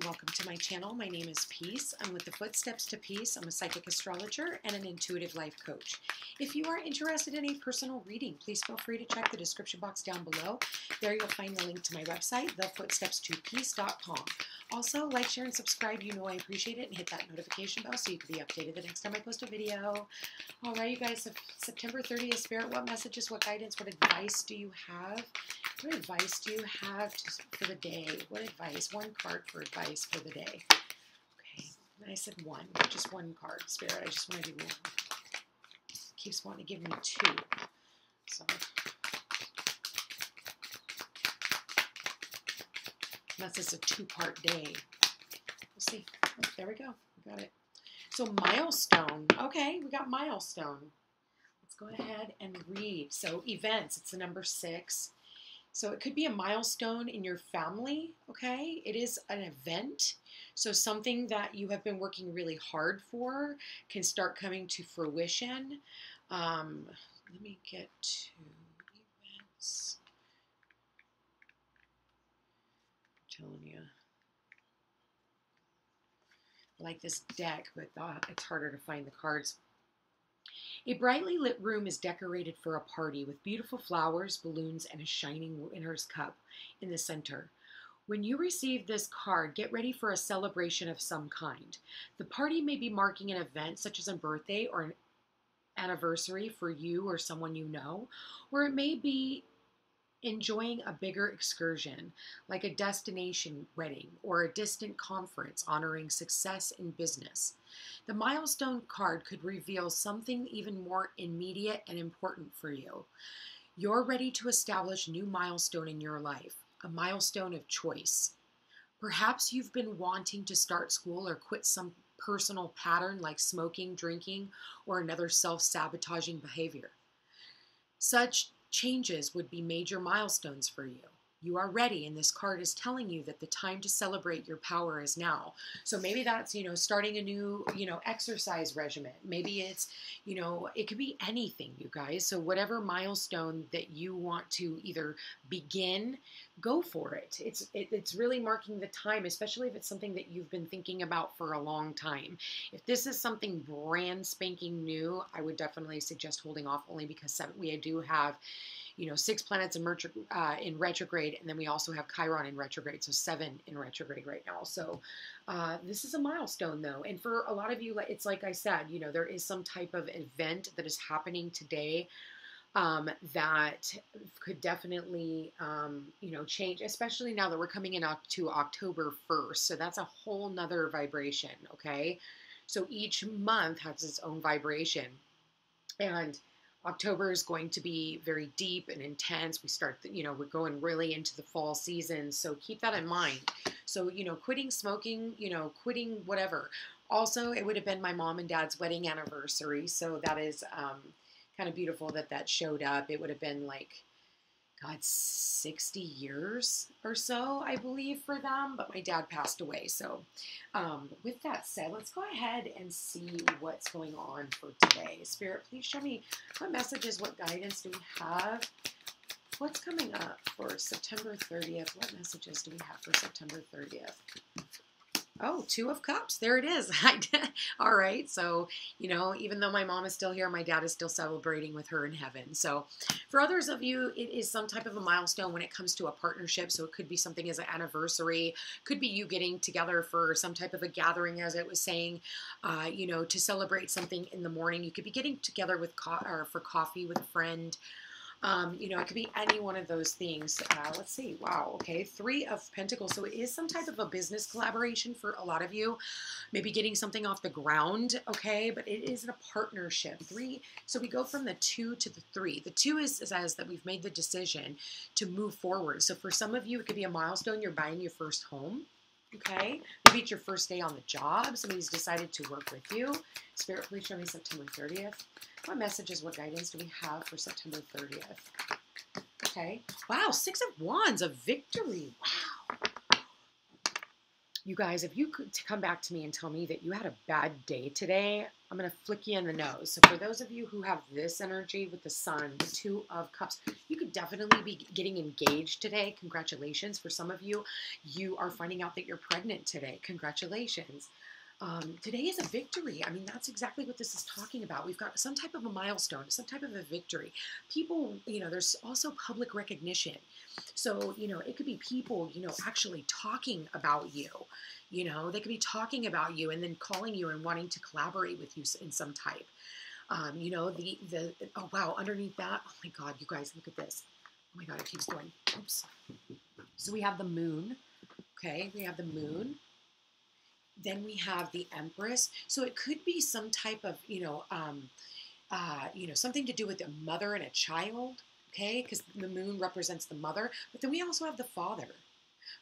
Welcome to my channel. My name is Peace. I'm with the Footsteps to Peace. I'm a psychic astrologer and an intuitive life coach. If you are interested in a personal reading, please feel free to check the description box down below. There you'll find the link to my website, thefootstepstopeace.com. Also, like, share, and subscribe. You know I appreciate it. And hit that notification bell so you can be updated the next time I post a video. All right, you guys, September 30th, Spirit, what messages, what guidance, what advice do you have? What advice do you have for the day? What advice? One card for advice for the day. Okay, I said one, just one card, Spirit. I just want to do one. Keeps wanting to give me two. So, unless it's a two-part day. We'll see. Oh, there we go. We got it. So milestone. Okay, we got milestone. Let's go ahead and read. So events. It's the number 6. So it could be a milestone in your family, okay? It is an event. So something that you have been working really hard for can start coming to fruition. Let me get to events. I'm telling you. I like this deck, but it's harder to find the cards. A brightly lit room is decorated for a party with beautiful flowers, balloons, and a shining winner's cup in the center. When you receive this card, get ready for a celebration of some kind. The party may be marking an event such as a birthday or an anniversary for you or someone you know, or it may be enjoying a bigger excursion, like a destination wedding or a distant conference honoring success in business. The milestone card could reveal something even more immediate and important for you. You're ready to establish a new milestone in your life, a milestone of choice. Perhaps you've been wanting to start school or quit some personal pattern like smoking, drinking, or another self-sabotaging behavior. Such changes would be major milestones for you. You are ready, and this card is telling you that the time to celebrate your power is now. So maybe that's, starting a new, exercise regimen. Maybe it's, it could be anything, you guys. So whatever milestone that you want to either begin, go for it. It's really marking the time, especially if it's something that you've been thinking about for a long time. If this is something brand spanking new, I would definitely suggest holding off, only because we do have 6 planets in retrograde, and then we also have Chiron in retrograde, so 7 in retrograde right now. So this is a milestone, though, and for a lot of you, it's like I said, there is some type of event that is happening today that could definitely, change, especially now that we're coming in to October 1st. So that's a whole nother vibration, okay? So each month has its own vibration, and October is going to be very deep and intense. We start, we're going really into the fall season. So keep that in mind. So, quitting smoking, quitting whatever. Also, it would have been my mom and dad's wedding anniversary. So that is kind of beautiful that showed up. It would have been like, God, 60 years or so, I believe, for them. But my dad passed away. So with that said, let's go ahead and see what's going on for today. Spirit, please show me what messages, what guidance do we have? What's coming up for September 30th? What messages do we have for September 30th? Oh, 2 of Cups. There it is. All right. So, even though my mom is still here, my dad is still celebrating with her in heaven. So for others of you, it is some type of a milestone when it comes to a partnership. So it could be something as an anniversary, could be you getting together for some type of a gathering, as it was saying, to celebrate something in the morning. You could be getting together with for coffee with a friend. It could be any one of those things. Let's see. Wow. Okay. 3 of Pentacles. So it is some type of a business collaboration for a lot of you. Maybe getting something off the ground. Okay. But it is a partnership. 3. So we go from the 2 to the 3. The 2 says that we've made the decision to move forward. So for some of you, it could be a milestone. You're buying your first home. Okay. Maybe it's your first day on the job. Somebody's decided to work with you. Spirit, please show me September 30th. What messages, what guidance do we have for September 30th? Okay. Wow, 6 of Wands, a victory. Wow. You guys, if you could come back to me and tell me that you had a bad day today, I'm going to flick you in the nose. So for those of you who have this energy with the Sun, the 2 of Cups, you could definitely be getting engaged today. Congratulations. For some of you, you are finding out that you're pregnant today. Congratulations. Today is a victory. I mean, that's exactly what this is talking about. We've got some type of a milestone, some type of a victory. People, there's also public recognition. So, it could be people, actually talking about you. They could be talking about you and then calling you and wanting to collaborate with you in some type. Oh wow, underneath that, oh my God, you guys, look at this. Oh my God, it keeps going. Oops. So we have the moon. Okay, we have the moon. Then we have the Empress. So it could be some type of, something to do with a mother and a child. Okay, because the moon represents the mother. But then we also have the father.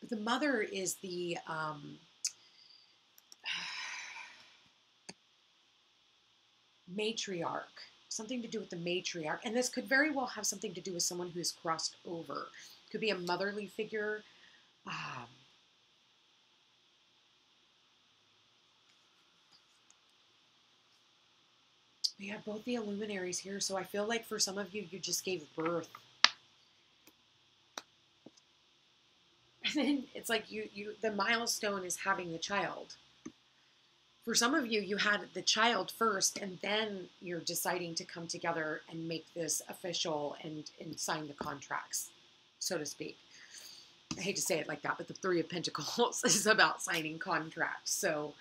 But the mother is the matriarch. Something to do with the matriarch. And this could very well have something to do with someone who's crossed over. Could be a motherly figure. We have both the luminaries here, so I feel like for some of you, you just gave birth. And then it's like the milestone is having the child. For some of you, you had the child first, and then you're deciding to come together and make this official and sign the contracts, so to speak. I hate to say it like that, but the Three of Pentacles is about signing contracts. So,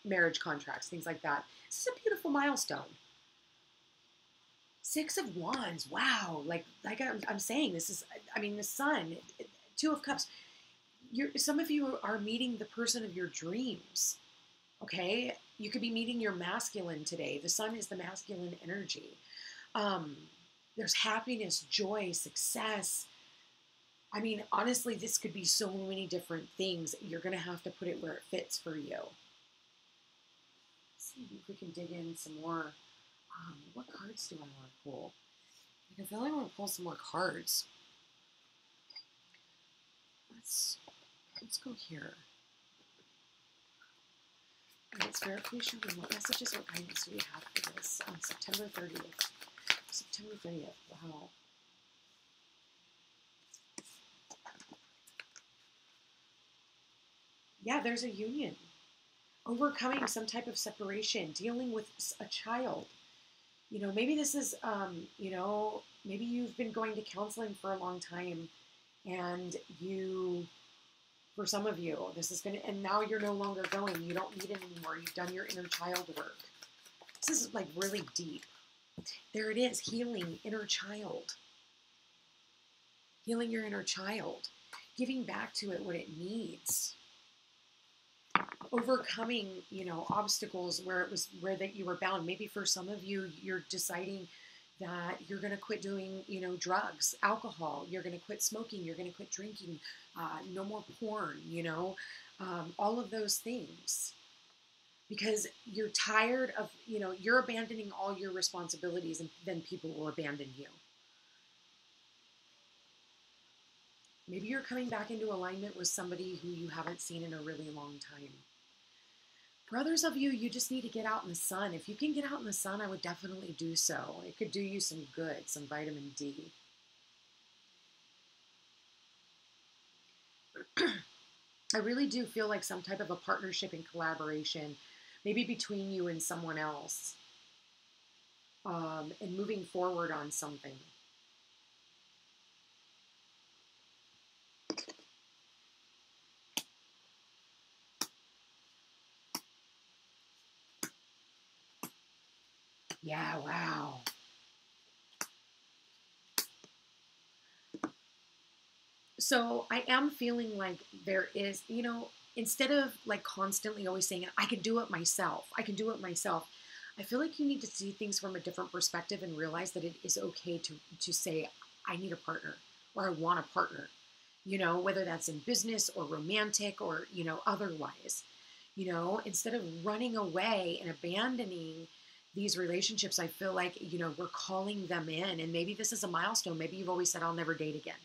marriage contracts, things like that. This is a beautiful milestone. Six of Wands. Wow. Like I'm saying, this is, the Sun, Two of Cups. Some of you are meeting the person of your dreams. Okay. You could be meeting your masculine today. The Sun is the masculine energy. There's happiness, joy, success. Honestly, this could be so many different things. You're going to have to put it where it fits for you. Let's see if we can dig in some more. What cards do I want to pull? I feel like I want to pull some more cards. Let's go here. Alright, Spirit, please show me what messages or guidance do we have for this on September 30th? September 30th, wow. Yeah, there's a union. Overcoming some type of separation, dealing with a child. Maybe this is, maybe you've been going to counseling for a long time and for some of you, and now you're no longer going. You don't need it anymore. You've done your inner child work. This is like really deep. There it is, healing inner child. Healing your inner child. Giving back to it what it needs. Overcoming, obstacles where that you were bound. Maybe for some of you, you're deciding that you're going to quit doing, drugs, alcohol. You're going to quit smoking. You're going to quit drinking. No more porn, all of those things. Because you're tired of, you're abandoning all your responsibilities, and then people will abandon you. Maybe you're coming back into alignment with somebody who you haven't seen in a really long time. For others of you, you just need to get out in the sun. If you can get out in the sun, I would definitely do so. It could do you some good, some vitamin D. I really do feel like some type of a partnership and collaboration, maybe between you and someone else, and moving forward on something. Yeah, wow. So I am feeling like there is, instead of like constantly always saying, I can do it myself, I can do it myself. I feel like you need to see things from a different perspective and realize that it is okay to say, I need a partner, or I want a partner, whether that's in business or romantic or, otherwise, instead of running away and abandoning these relationships. I feel like, we're calling them in, and maybe this is a milestone. Maybe you've always said, I'll never date again.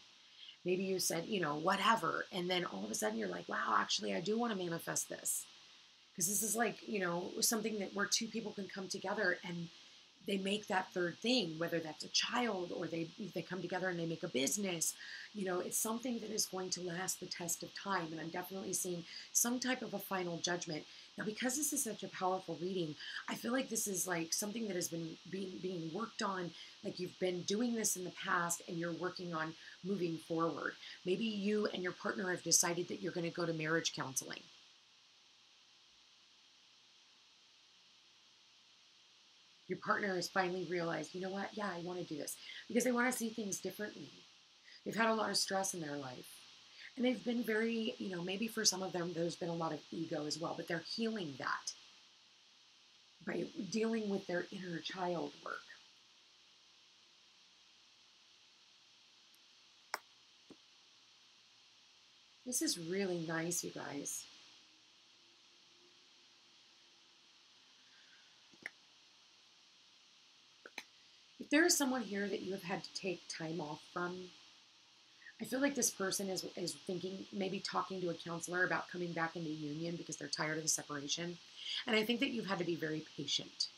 Maybe you said, whatever. And then all of a sudden you're like, wow, actually, I do want to manifest this. Because this is like, something that where two people can come together and they make that third thing, whether that's a child or they come together and they make a business. It's something that is going to last the test of time. And I'm definitely seeing some type of a final judgment. Now, because this is such a powerful reading, I feel like this is like something that has been being worked on. Like you've been doing this in the past and you're working on moving forward. Maybe you and your partner have decided that you're going to go to marriage counseling. Your partner has finally realized, you know what? Yeah, I want to do this because they want to see things differently. They've had a lot of stress in their life. And they've been very, maybe for some of them, there's been a lot of ego as well, but they're healing that by dealing with their inner child work. This is really nice, you guys. If there is someone here that you have had to take time off from, I feel like this person is thinking, maybe talking to a counselor about coming back into union because they're tired of the separation. And I think that you've had to be very patient.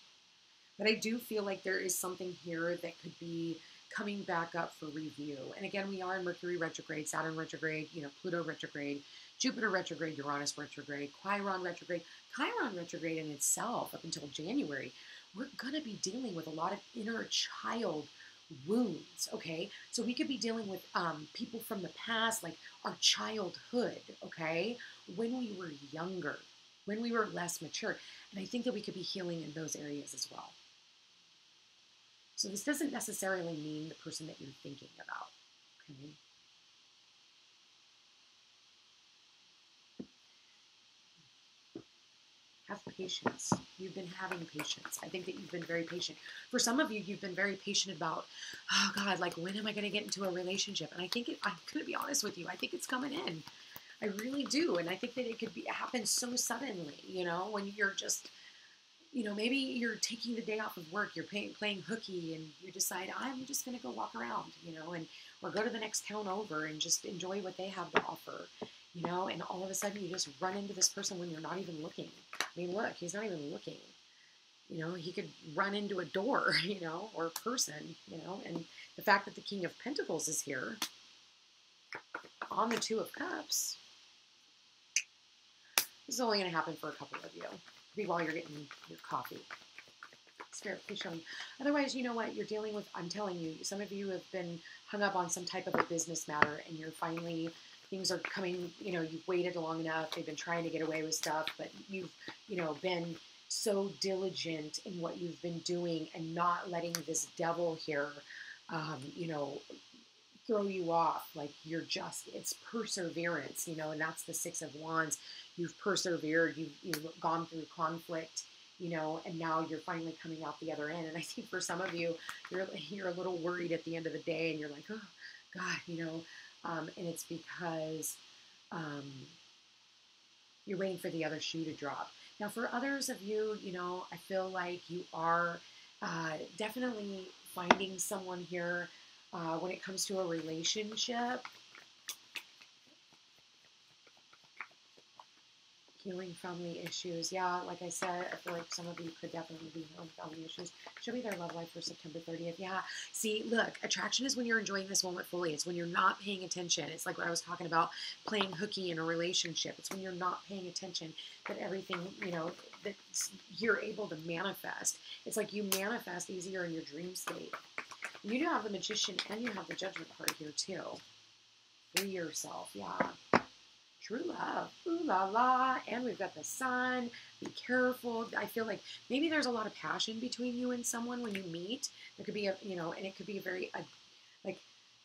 But I do feel like there is something here that could be coming back up for review. And again, we are in Mercury retrograde, Saturn retrograde, Pluto retrograde, Jupiter retrograde, Uranus retrograde, Chiron retrograde. Chiron retrograde in itself up until January, we're going to be dealing with a lot of inner child wounds, okay? So we could be dealing with people from the past, like our childhood, okay? When we were younger, when we were less mature. And I think that we could be healing in those areas as well. So this doesn't necessarily mean the person that you're thinking about, okay? Have patience. You've been having patience. I think that you've been very patient. For some of you, you've been very patient about, oh God, like when am I going to get into a relationship? And I think I'm going to be honest with you. I think it's coming in. I really do. And I think that it could happen so suddenly, when you're just, maybe you're taking the day off of work, you're playing hooky and you decide, I'm just going to go walk around, or go to the next town over and just enjoy what they have to offer, and all of a sudden you just run into this person when you're not even looking. I mean, look, he's not even looking. He could run into a door, or a person, and the fact that the King of Pentacles is here on the Two of Cups, this is only going to happen for a couple of you. Maybe while you're getting your coffee. Spirit, please show me. Otherwise, you know what? You're dealing with, I'm telling you, some of you have been hung up on some type of a business matter and you're finally, things are coming, you've waited long enough. They've been trying to get away with stuff, but you've, been so diligent in what you've been doing and not letting this devil here, throw you off. Like it's perseverance, and that's the Six of Wands. You've persevered, you've gone through conflict, and now you're finally coming out the other end. And I think for some of you, you're a little worried at the end of the day and you're like, oh God, and it's because you're waiting for the other shoe to drop. Now for others of you, I feel like you are definitely finding someone here when it comes to a relationship. Healing family issues. Yeah, like I said, I feel like some of you could definitely be healing family issues. Show me their love life for September 30th. Yeah. See, look, attraction is when you're enjoying this moment fully. It's when you're not paying attention. It's like what I was talking about, playing hooky in a relationship. It's when you're not paying attention that everything, that you're able to manifest. It's like you manifest easier in your dream state. You do have the Magician and you have the Judgment card here too. Free yourself. Yeah. True love. Ooh la la. And we've got the Sun. Be careful. I feel like maybe there's a lot of passion between you and someone when you meet. There could be and it could be a very like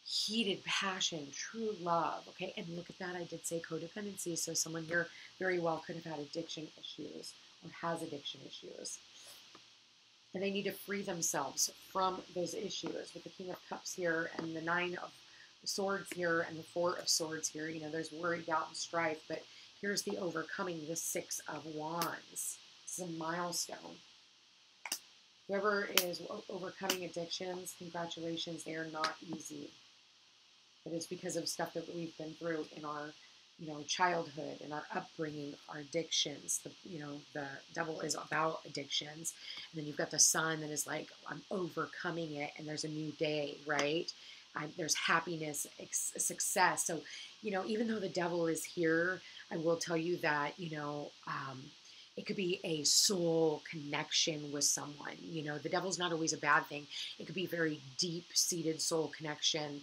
heated passion, true love. Okay. And look at that. I did say codependency. So someone here very well could have had addiction issues or has addiction issues. And they need to free themselves from those issues with the King of Cups here and the Nine of Swords here and the Four of Swords here. There's worry, doubt, and strife, but here's the overcoming, the Six of Wands. This is a milestone. Whoever is overcoming addictions, congratulations, they are not easy. It is because of stuff that we've been through in our childhood and our upbringing, our addictions. The devil is about addictions. And then you've got the sun that is like, I'm overcoming it, and there's a new day, right? There's happiness, success. So, even though the devil is here, I will tell you that, it could be a soul connection with someone. The devil's not always a bad thing. It could be very deep-seated soul connection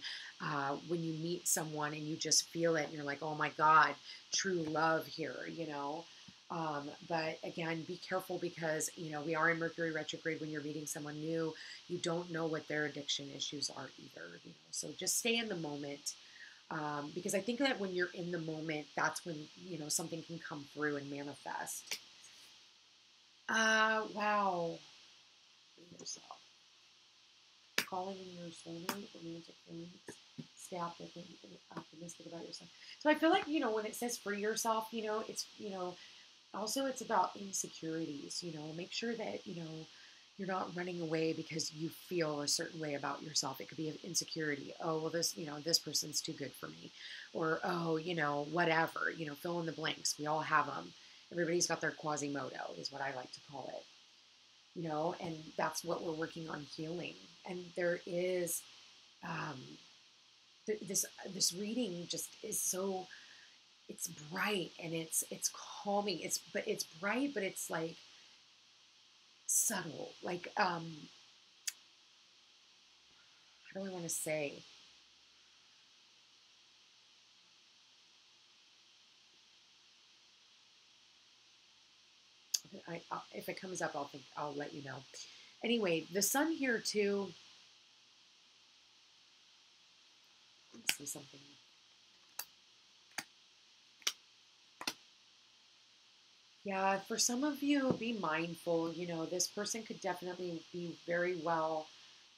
when you meet someone and you just feel it and you're like, oh my God, true love here. But again, be careful because, we are in Mercury retrograde when you're meeting someone new. You don't know what their addiction issues are either. So just stay in the moment. Because I think that when you're in the moment, that's when, something can come through and manifest. Wow. Yourself. Calling in your soulmate, romantic feelings, stay optimistic about yourself. So I feel like, when it says free yourself, it's, also it's about insecurities, make sure that, you're not running away because you feel a certain way about yourself. It could be an insecurity. Oh, well, this person's too good for me. Or, oh, whatever, fill in the blanks. We all have them. Everybody's got their Quasimodo is what I like to call it. And that's what we're working on healing. And there is this reading just is so, it's bright and it's calming. It's bright, but it's like subtle. Like how do I want to say? If it comes up, I'll let you know. Anyway, the sun here too. Let's see something. Yeah, for some of you, be mindful. This person could definitely be very well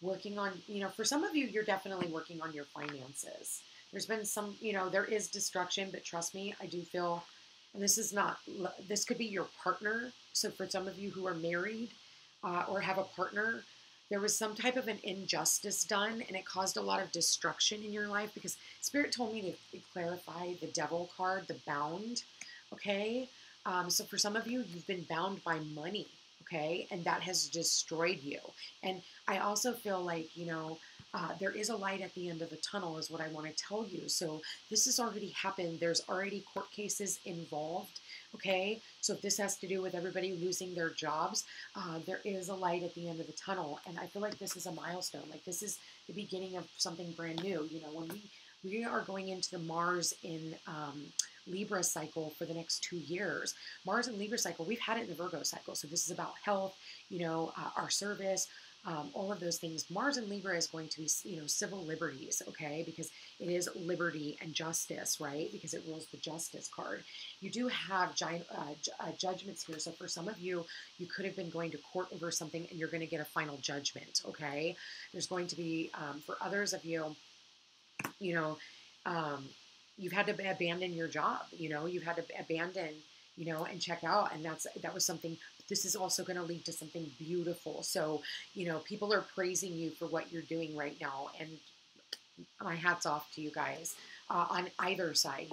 working on, for some of you, you're definitely working on your finances. There's been some, there is destruction, but trust me, I do feel, and this could be your partner. So for some of you who are married or have a partner, there was some type of an injustice done and it caused a lot of destruction in your life because Spirit told me to clarify the devil card, the bound, okay? So for some of you, you've been bound by money, okay? And that has destroyed you. And I also feel like, there is a light at the end of the tunnel is what I want to tell you. So this has already happened. There's already court cases involved, okay? So if this has to do with everybody losing their jobs, there is a light at the end of the tunnel. And I feel like this is a milestone. Like this is the beginning of something brand new. When we are going into the Mars in Libra cycle for the next 2 years. Mars and Libra cycle, we've had it in the Virgo cycle. So this is about health, our service, all of those things. Mars and Libra is going to be, civil liberties, okay? Because it is liberty and justice, right? Because it rules the justice card. You do have judgments here. So for some of you, you could have been going to court over something and you're going to get a final judgment, okay? There's going to be, for others of you, you've had to abandon your job, you've had to abandon, and check out. And that was something, this is also going to lead to something beautiful. So, people are praising you for what you're doing right now. And my hat's off to you guys on either side.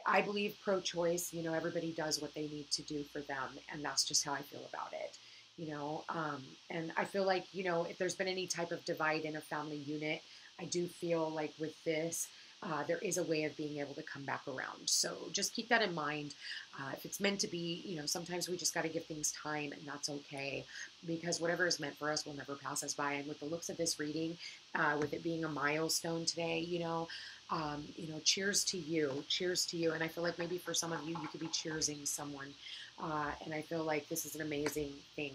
I believe pro-choice, everybody does what they need to do for them. And that's just how I feel about it. And I feel like, if there's been any type of divide in a family unit, I do feel like with this, there is a way of being able to come back around. So just keep that in mind. If it's meant to be, sometimes we just got to give things time, and that's okay, because whatever is meant for us will never pass us by. And with the looks of this reading, with it being a milestone today, cheers to you. Cheers to you. And I feel like maybe for some of you, you could be cheersing someone. And I feel like this is an amazing thing.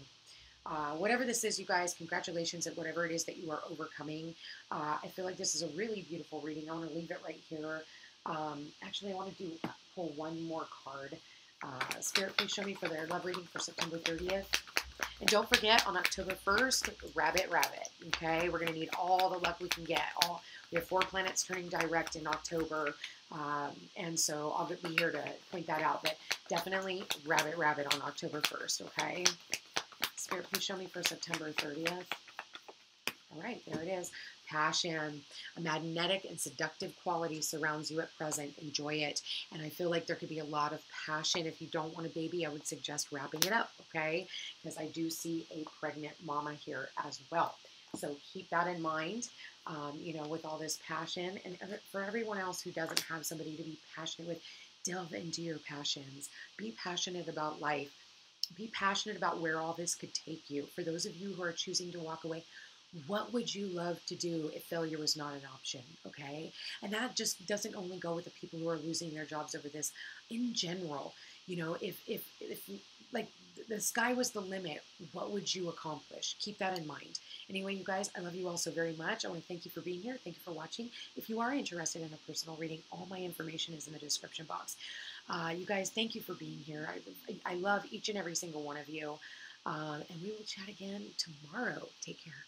Whatever this is, you guys, congratulations at whatever it is that you are overcoming. I feel like this is a really beautiful reading. I want to leave it right here. Actually, I want to pull one more card. Spirit, please show me for their love reading for September 30th. And don't forget, on October 1st, rabbit, okay? We're going to need all the luck we can get. We have 4 planets turning direct in October, and so I'll be here to point that out. But definitely rabbit on October 1st, okay? Spirit, please show me for September 30th. All right, there it is. Passion. A magnetic and seductive quality surrounds you at present. Enjoy it. And I feel like there could be a lot of passion. If you don't want a baby, I would suggest wrapping it up, okay? Because I do see a pregnant mama here as well. So keep that in mind, with all this passion. And for everyone else who doesn't have somebody to be passionate with, delve into your passions. Be passionate about life. Be passionate about where all this could take you. For those of you who are choosing to walk away, what would you love to do if failure was not an option? Okay. And that just doesn't only go with the people who are losing their jobs over this. In general, if like the sky was the limit, what would you accomplish? Keep that in mind. Anyway, you guys, I love you all so very much. I want to thank you for being here. Thank you for watching. If you are interested in a personal reading, all my information is in the description box. You guys, thank you for being here. I love each and every single one of you. And we will chat again tomorrow. Take care.